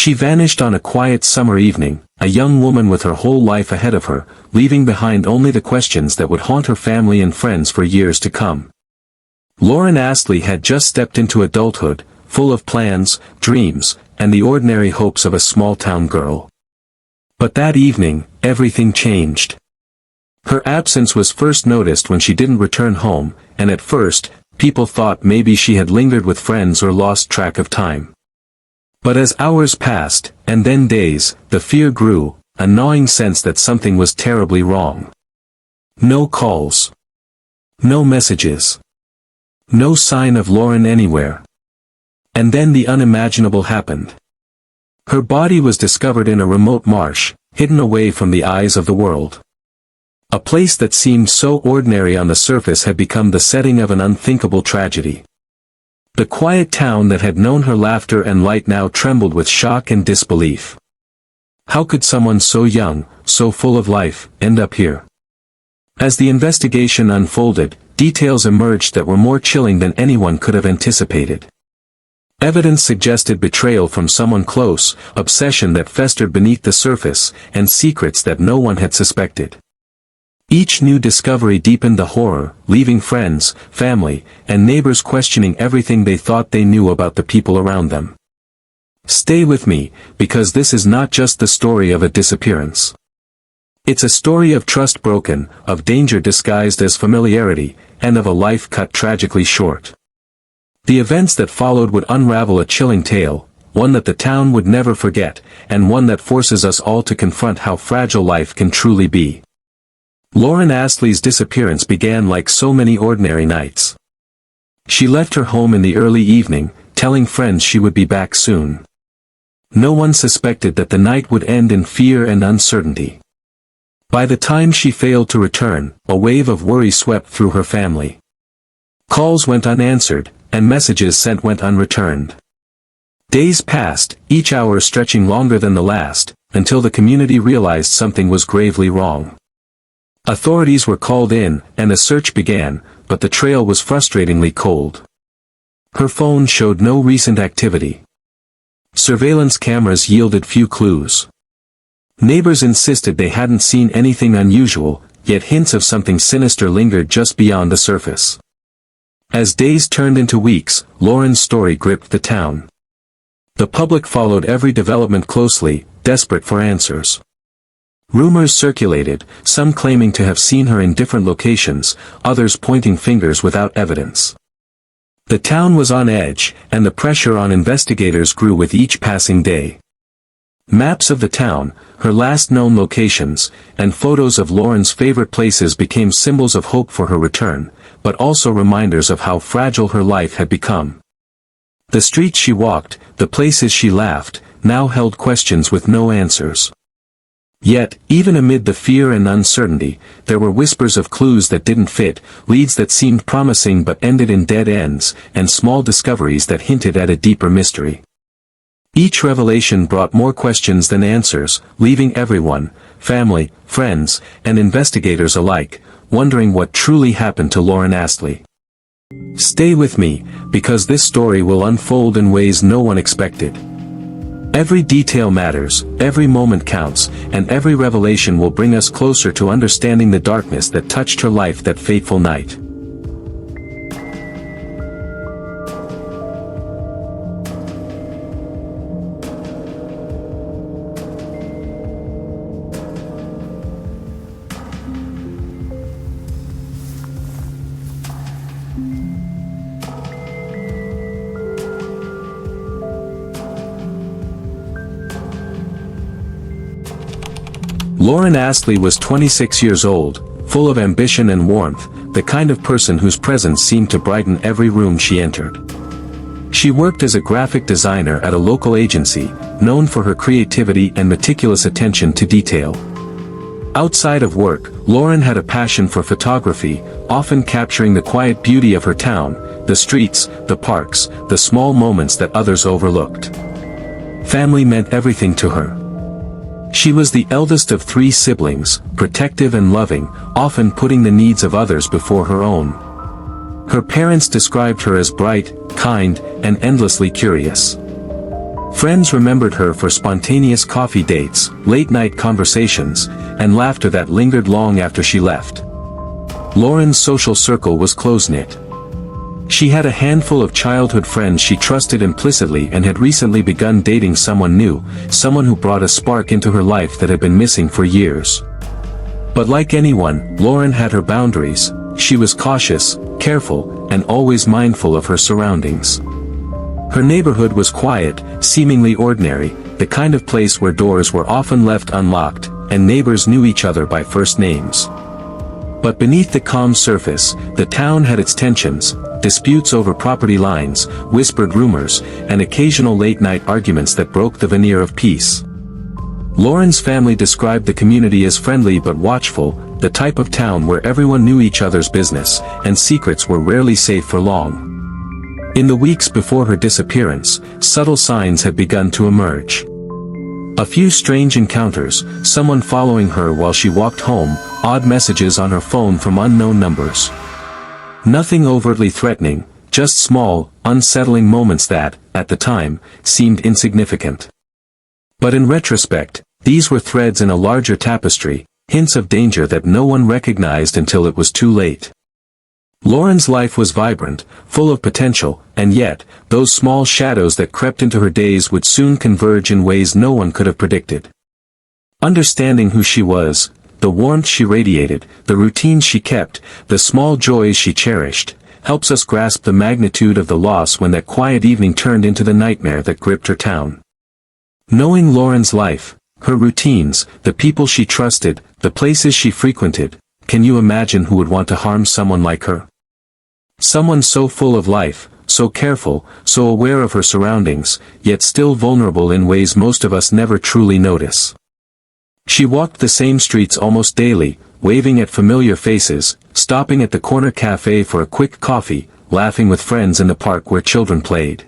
She vanished on a quiet summer evening, a young woman with her whole life ahead of her, leaving behind only the questions that would haunt her family and friends for years to come. Lauren Astley had just stepped into adulthood, full of plans, dreams, and the ordinary hopes of a small-town girl. But that evening, everything changed. Her absence was first noticed when she didn't return home, and at first, people thought maybe she had lingered with friends or lost track of time. But as hours passed, and then days, the fear grew, a gnawing sense that something was terribly wrong. No calls. No messages. No sign of Lauren anywhere. And then the unimaginable happened. Her body was discovered in a remote marsh, hidden away from the eyes of the world. A place that seemed so ordinary on the surface had become the setting of an unthinkable tragedy. The quiet town that had known her laughter and light now trembled with shock and disbelief. How could someone so young, so full of life, end up here? As the investigation unfolded, details emerged that were more chilling than anyone could have anticipated. Evidence suggested betrayal from someone close, obsession that festered beneath the surface, and secrets that no one had suspected. Each new discovery deepened the horror, leaving friends, family, and neighbors questioning everything they thought they knew about the people around them. Stay with me, because this is not just the story of a disappearance. It's a story of trust broken, of danger disguised as familiarity, and of a life cut tragically short. The events that followed would unravel a chilling tale, one that the town would never forget, and one that forces us all to confront how fragile life can truly be. Lauren Astley's disappearance began like so many ordinary nights. She left her home in the early evening, telling friends she would be back soon. No one suspected that the night would end in fear and uncertainty. By the time she failed to return, a wave of worry swept through her family. Calls went unanswered, and messages sent went unreturned. Days passed, each hour stretching longer than the last, until the community realized something was gravely wrong. Authorities were called in, and a search began, but the trail was frustratingly cold. Her phone showed no recent activity. Surveillance cameras yielded few clues. Neighbors insisted they hadn't seen anything unusual, yet hints of something sinister lingered just beyond the surface. As days turned into weeks, Lauren's story gripped the town. The public followed every development closely, desperate for answers. Rumors circulated, some claiming to have seen her in different locations, others pointing fingers without evidence. The town was on edge, and the pressure on investigators grew with each passing day. Maps of the town, her last known locations, and photos of Lauren's favorite places became symbols of hope for her return, but also reminders of how fragile her life had become. The streets she walked, the places she laughed, now held questions with no answers. Yet, even amid the fear and uncertainty, there were whispers of clues that didn't fit, leads that seemed promising but ended in dead ends, and small discoveries that hinted at a deeper mystery. Each revelation brought more questions than answers, leaving everyone, family, friends, and investigators alike, wondering what truly happened to Lauren Astley. Stay with me, because this story will unfold in ways no one expected. Every detail matters, every moment counts, and every revelation will bring us closer to understanding the darkness that touched her life that fateful night. Lauren Astley was 26 years old, full of ambition and warmth, the kind of person whose presence seemed to brighten every room she entered. She worked as a graphic designer at a local agency, known for her creativity and meticulous attention to detail. Outside of work, Lauren had a passion for photography, often capturing the quiet beauty of her town, the streets, the parks, the small moments that others overlooked. Family meant everything to her. She was the eldest of 3 siblings, protective and loving, often putting the needs of others before her own. Her parents described her as bright, kind, and endlessly curious. Friends remembered her for spontaneous coffee dates, late-night conversations, and laughter that lingered long after she left. Lauren's social circle was close-knit. She had a handful of childhood friends she trusted implicitly and had recently begun dating someone new, someone who brought a spark into her life that had been missing for years. But like anyone, Lauren had her boundaries. She was cautious, careful, and always mindful of her surroundings. Her neighborhood was quiet, seemingly ordinary, the kind of place where doors were often left unlocked, and neighbors knew each other by first names. But beneath the calm surface, the town had its tensions, disputes over property lines, whispered rumors, and occasional late-night arguments that broke the veneer of peace. Lauren's family described the community as friendly but watchful, the type of town where everyone knew each other's business, and secrets were rarely safe for long. In the weeks before her disappearance, subtle signs had begun to emerge. A few strange encounters, someone following her while she walked home, odd messages on her phone from unknown numbers. Nothing overtly threatening, just small, unsettling moments that, at the time, seemed insignificant. But in retrospect, these were threads in a larger tapestry, hints of danger that no one recognized until it was too late. Lauren's life was vibrant, full of potential, and yet, those small shadows that crept into her days would soon converge in ways no one could have predicted. Understanding who she was, the warmth she radiated, the routines she kept, the small joys she cherished, helps us grasp the magnitude of the loss when that quiet evening turned into the nightmare that gripped her town. Knowing Lauren's life, her routines, the people she trusted, the places she frequented, can you imagine who would want to harm someone like her? Someone so full of life, so careful, so aware of her surroundings, yet still vulnerable in ways most of us never truly notice. She walked the same streets almost daily, waving at familiar faces, stopping at the corner cafe for a quick coffee, laughing with friends in the park where children played.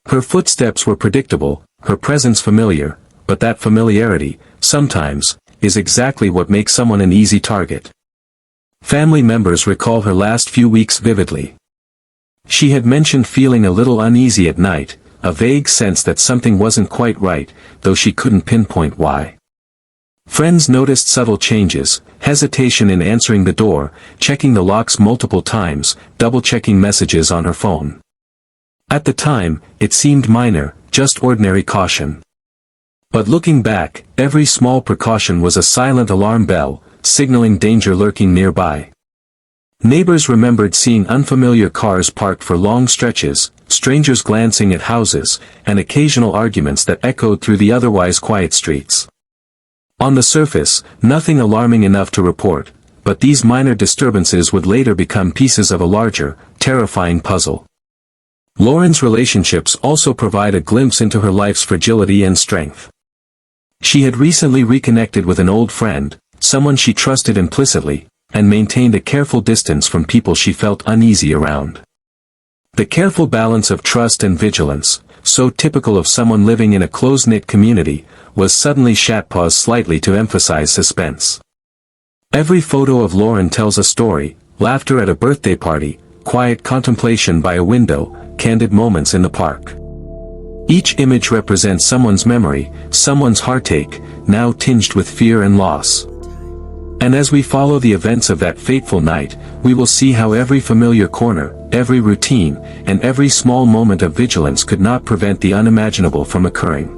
Her footsteps were predictable, her presence familiar, but that familiarity, sometimes, is exactly what makes someone an easy target. Family members recall her last few weeks vividly. She had mentioned feeling a little uneasy at night, a vague sense that something wasn't quite right, though she couldn't pinpoint why. Friends noticed subtle changes, hesitation in answering the door, checking the locks multiple times, double-checking messages on her phone. At the time, it seemed minor, just ordinary caution. But looking back, every small precaution was a silent alarm bell, signaling danger lurking nearby. Neighbors remembered seeing unfamiliar cars parked for long stretches, strangers glancing at houses, and occasional arguments that echoed through the otherwise quiet streets. On the surface, nothing alarming enough to report, but these minor disturbances would later become pieces of a larger, terrifying puzzle. Lauren's relationships also provide a glimpse into her life's fragility and strength. She had recently reconnected with an old friend, someone she trusted implicitly, and maintained a careful distance from people she felt uneasy around. The careful balance of trust and vigilance, so typical of someone living in a close-knit community, was suddenly paused slightly to emphasize suspense. Every photo of Lauren tells a story: laughter at a birthday party, quiet contemplation by a window, candid moments in the park. Each image represents someone's memory, someone's heartache, now tinged with fear and loss. And as we follow the events of that fateful night, we will see how every familiar corner, every routine, and every small moment of vigilance could not prevent the unimaginable from occurring.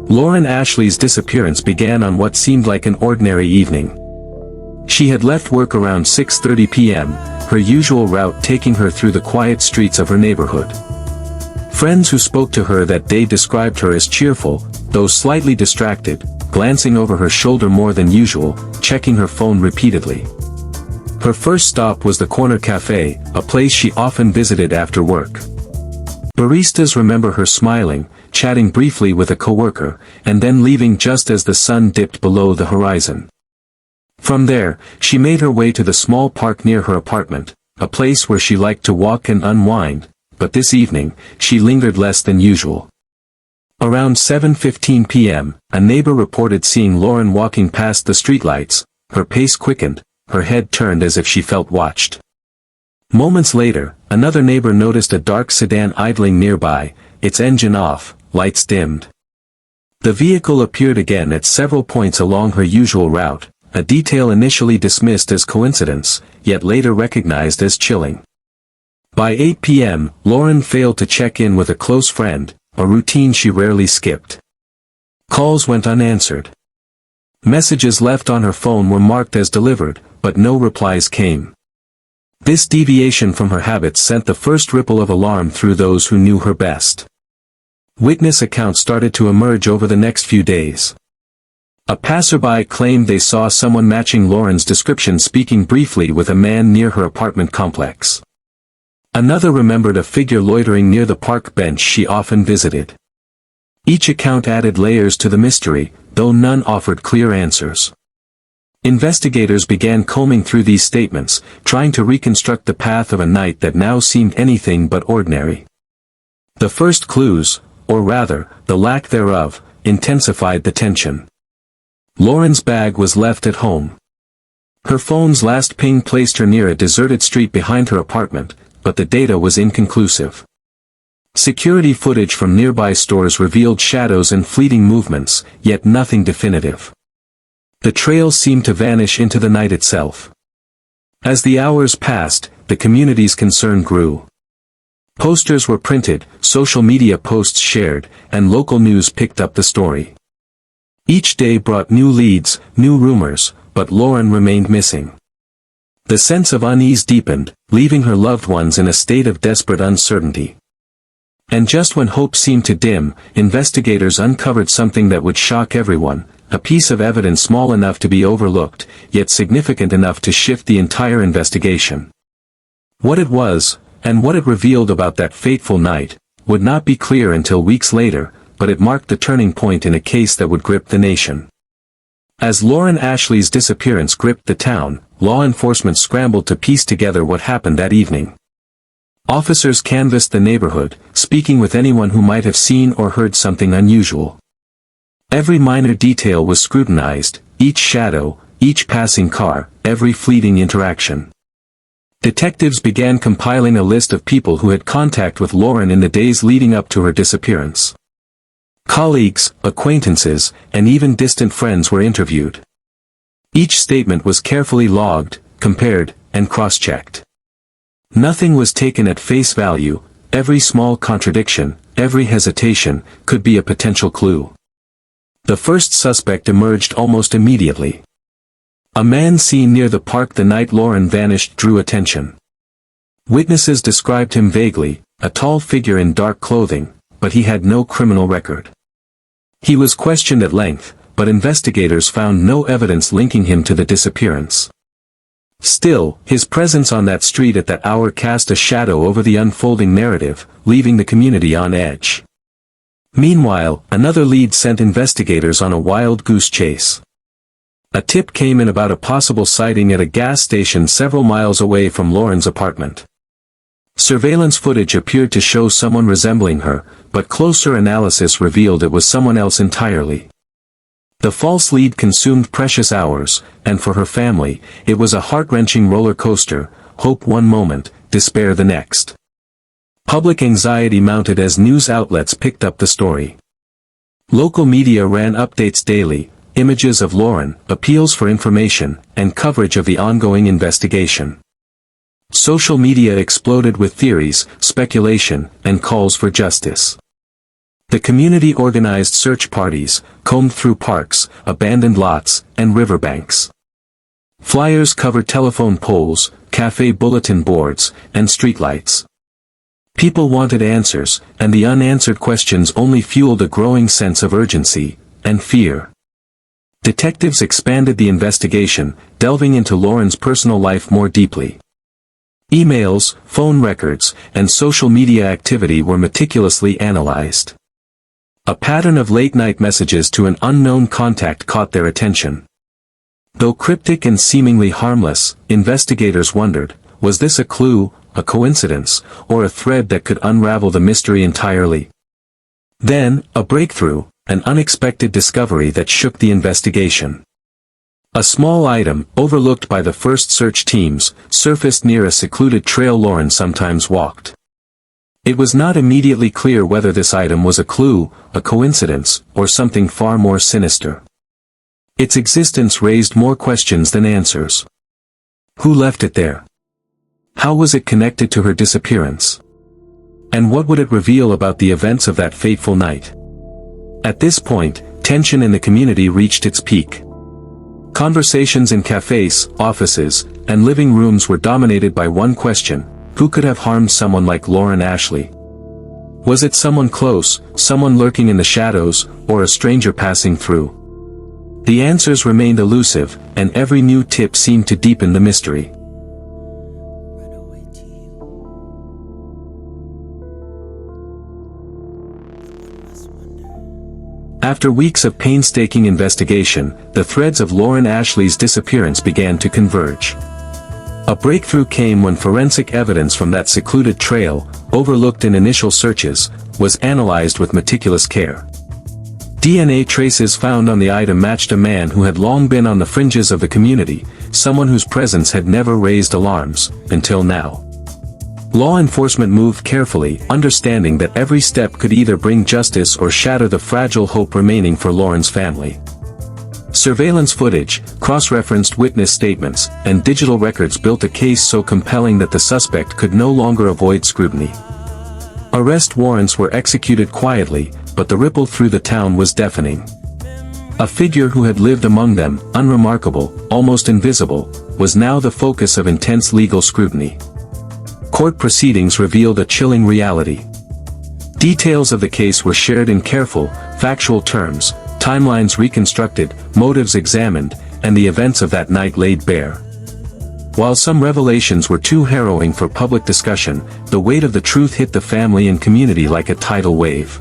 Lauren Ashley's disappearance began on what seemed like an ordinary evening. She had left work around 6:30 p.m., her usual route taking her through the quiet streets of her neighborhood. Friends who spoke to her that day described her as cheerful, though slightly distracted, glancing over her shoulder more than usual, checking her phone repeatedly. Her first stop was the corner cafe, a place she often visited after work. Baristas remember her smiling, chatting briefly with a coworker, and then leaving just as the sun dipped below the horizon. From there, she made her way to the small park near her apartment, a place where she liked to walk and unwind, but this evening, she lingered less than usual. Around 7:15 p.m., a neighbor reported seeing Lauren walking past the streetlights. Her pace quickened, her head turned as if she felt watched. Moments later, another neighbor noticed a dark sedan idling nearby, its engine off, lights dimmed. The vehicle appeared again at several points along her usual route, a detail initially dismissed as coincidence, yet later recognized as chilling. By 8 p.m., Lauren failed to check in with a close friend, a routine she rarely skipped. Calls went unanswered. Messages left on her phone were marked as delivered, but no replies came. This deviation from her habits sent the first ripple of alarm through those who knew her best. Witness accounts started to emerge over the next few days. A passerby claimed they saw someone matching Lauren's description speaking briefly with a man near her apartment complex. Another remembered a figure loitering near the park bench she often visited. Each account added layers to the mystery, though none offered clear answers. Investigators began combing through these statements, trying to reconstruct the path of a night that now seemed anything but ordinary. The first clues, or rather, the lack thereof, intensified the tension. Lauren's bag was left at home. Her phone's last ping placed her near a deserted street behind her apartment, but the data was inconclusive. Security footage from nearby stores revealed shadows and fleeting movements, yet nothing definitive. The trail seemed to vanish into the night itself. As the hours passed, the community's concern grew. Posters were printed, social media posts shared, and local news picked up the story. Each day brought new leads, new rumors, but Lauren remained missing. The sense of unease deepened, leaving her loved ones in a state of desperate uncertainty. And just when hope seemed to dim, investigators uncovered something that would shock everyone, a piece of evidence small enough to be overlooked, yet significant enough to shift the entire investigation. What it was, and what it revealed about that fateful night, would not be clear until weeks later, but it marked the turning point in a case that would grip the nation. As Lauren Ashley's disappearance gripped the town, law enforcement scrambled to piece together what happened that evening. Officers canvassed the neighborhood, speaking with anyone who might have seen or heard something unusual. Every minor detail was scrutinized, each shadow, each passing car, every fleeting interaction. Detectives began compiling a list of people who had contact with Lauren in the days leading up to her disappearance. Colleagues, acquaintances, and even distant friends were interviewed. Each statement was carefully logged, compared, and cross-checked. Nothing was taken at face value, every small contradiction, every hesitation, could be a potential clue. The first suspect emerged almost immediately. A man seen near the park the night Lauren vanished drew attention. Witnesses described him vaguely, a tall figure in dark clothing, but he had no criminal record. He was questioned at length, but investigators found no evidence linking him to the disappearance. Still, his presence on that street at that hour cast a shadow over the unfolding narrative, leaving the community on edge. Meanwhile, another lead sent investigators on a wild goose chase. A tip came in about a possible sighting at a gas station several miles away from Lauren's apartment. Surveillance footage appeared to show someone resembling her, but closer analysis revealed it was someone else entirely. The false lead consumed precious hours, and for her family, it was a heart-wrenching roller coaster, hope one moment, despair the next. Public anxiety mounted as news outlets picked up the story. Local media ran updates daily, images of Lauren, appeals for information, and coverage of the ongoing investigation. Social media exploded with theories, speculation, and calls for justice. The community organized search parties, combed through parks, abandoned lots, and riverbanks. Flyers covered telephone poles, cafe bulletin boards, and streetlights. People wanted answers, and the unanswered questions only fueled a growing sense of urgency and fear. Detectives expanded the investigation, delving into Lauren's personal life more deeply. Emails, phone records, and social media activity were meticulously analyzed. A pattern of late-night messages to an unknown contact caught their attention. Though cryptic and seemingly harmless, investigators wondered, was this a clue, a coincidence, or a thread that could unravel the mystery entirely? Then, a breakthrough, an unexpected discovery that shook the investigation. A small item, overlooked by the first search teams, surfaced near a secluded trail Lauren sometimes walked. It was not immediately clear whether this item was a clue, a coincidence, or something far more sinister. Its existence raised more questions than answers. Who left it there? How was it connected to her disappearance? And what would it reveal about the events of that fateful night? At this point, tension in the community reached its peak. Conversations in cafes, offices, and living rooms were dominated by one question: who could have harmed someone like Lauren Astley? Was it someone close, someone lurking in the shadows, or a stranger passing through? The answers remained elusive, and every new tip seemed to deepen the mystery. After weeks of painstaking investigation, the threads of Lauren Ashley's disappearance began to converge. A breakthrough came when forensic evidence from that secluded trail, overlooked in initial searches, was analyzed with meticulous care. DNA traces found on the item matched a man who had long been on the fringes of the community, someone whose presence had never raised alarms, until now. Law enforcement moved carefully, understanding that every step could either bring justice or shatter the fragile hope remaining for Lauren's family. Surveillance footage, cross-referenced witness statements, and digital records built a case so compelling that the suspect could no longer avoid scrutiny. Arrest warrants were executed quietly, but the ripple through the town was deafening. A figure who had lived among them, unremarkable, almost invisible, was now the focus of intense legal scrutiny. Court proceedings revealed a chilling reality. Details of the case were shared in careful, factual terms, timelines reconstructed, motives examined, and the events of that night laid bare. While some revelations were too harrowing for public discussion, the weight of the truth hit the family and community like a tidal wave.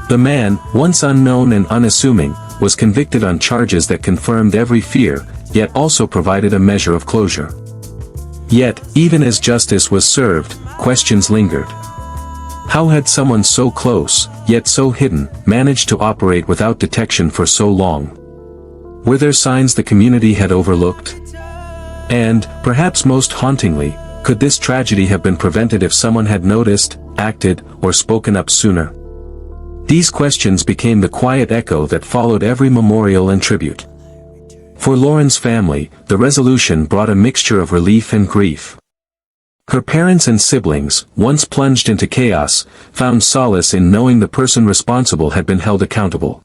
The man, once unknown and unassuming, was convicted on charges that confirmed every fear, yet also provided a measure of closure. Yet, even as justice was served, questions lingered. How had someone so close, yet so hidden, managed to operate without detection for so long? Were there signs the community had overlooked? And, perhaps most hauntingly, could this tragedy have been prevented if someone had noticed, acted, or spoken up sooner? These questions became the quiet echo that followed every memorial and tribute. For Lauren's family, the resolution brought a mixture of relief and grief. Her parents and siblings, once plunged into chaos, found solace in knowing the person responsible had been held accountable.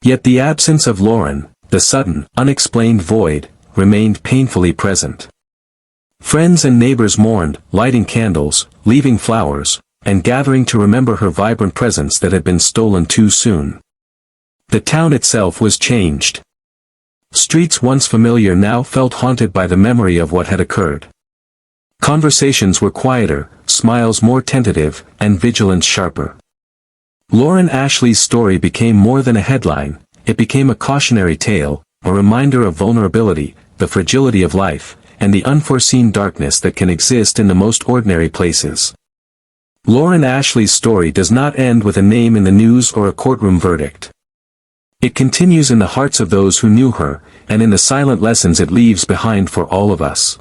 Yet the absence of Lauren, the sudden, unexplained void, remained painfully present. Friends and neighbors mourned, lighting candles, leaving flowers, and gathering to remember her vibrant presence that had been stolen too soon. The town itself was changed. Streets once familiar now felt haunted by the memory of what had occurred. Conversations were quieter, smiles more tentative, and vigilance sharper. Lauren Ashley's story became more than a headline, it became a cautionary tale, a reminder of vulnerability, the fragility of life, and the unforeseen darkness that can exist in the most ordinary places. Lauren Ashley's story does not end with a name in the news or a courtroom verdict. It continues in the hearts of those who knew her, and in the silent lessons it leaves behind for all of us.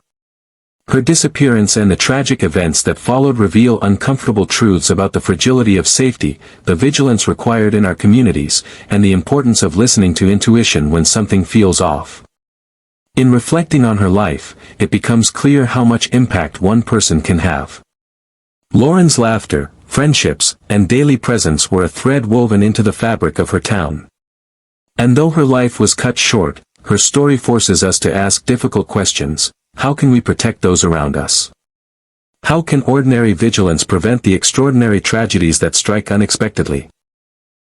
Her disappearance and the tragic events that followed reveal uncomfortable truths about the fragility of safety, the vigilance required in our communities, and the importance of listening to intuition when something feels off. In reflecting on her life, it becomes clear how much impact one person can have. Lauren's laughter, friendships, and daily presence were a thread woven into the fabric of her town. And though her life was cut short, her story forces us to ask difficult questions. How can we protect those around us? How can ordinary vigilance prevent the extraordinary tragedies that strike unexpectedly?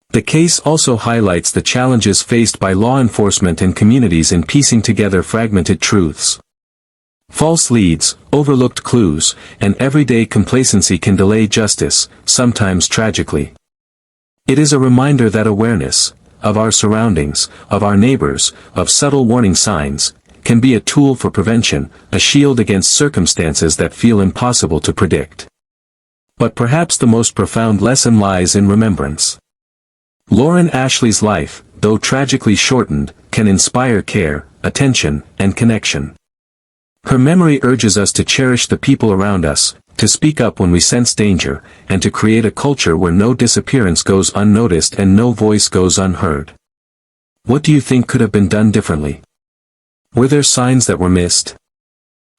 The case also highlights the challenges faced by law enforcement and communities in piecing together fragmented truths. False leads, overlooked clues, and everyday complacency can delay justice, sometimes tragically. It is a reminder that awareness, of our surroundings, of our neighbors, of subtle warning signs, can be a tool for prevention, a shield against circumstances that feel impossible to predict. But perhaps the most profound lesson lies in remembrance. Lauren Ashley's life, though tragically shortened, can inspire care, attention, and connection. Her memory urges us to cherish the people around us, to speak up when we sense danger, and to create a culture where no disappearance goes unnoticed and no voice goes unheard. What do you think could have been done differently? Were there signs that were missed?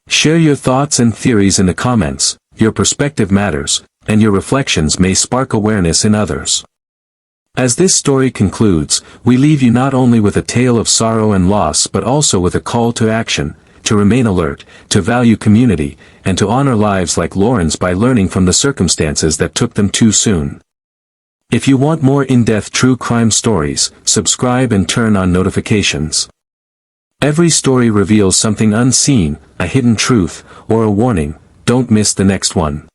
Share your thoughts and theories in the comments. Your perspective matters, and your reflections may spark awareness in others. As this story concludes, we leave you not only with a tale of sorrow and loss but also with a call to action, to remain alert, to value community, and to honor lives like Lauren's by learning from the circumstances that took them too soon. If you want more in-depth true crime stories, subscribe and turn on notifications. Every story reveals something unseen, a hidden truth, or a warning. Don't miss the next one.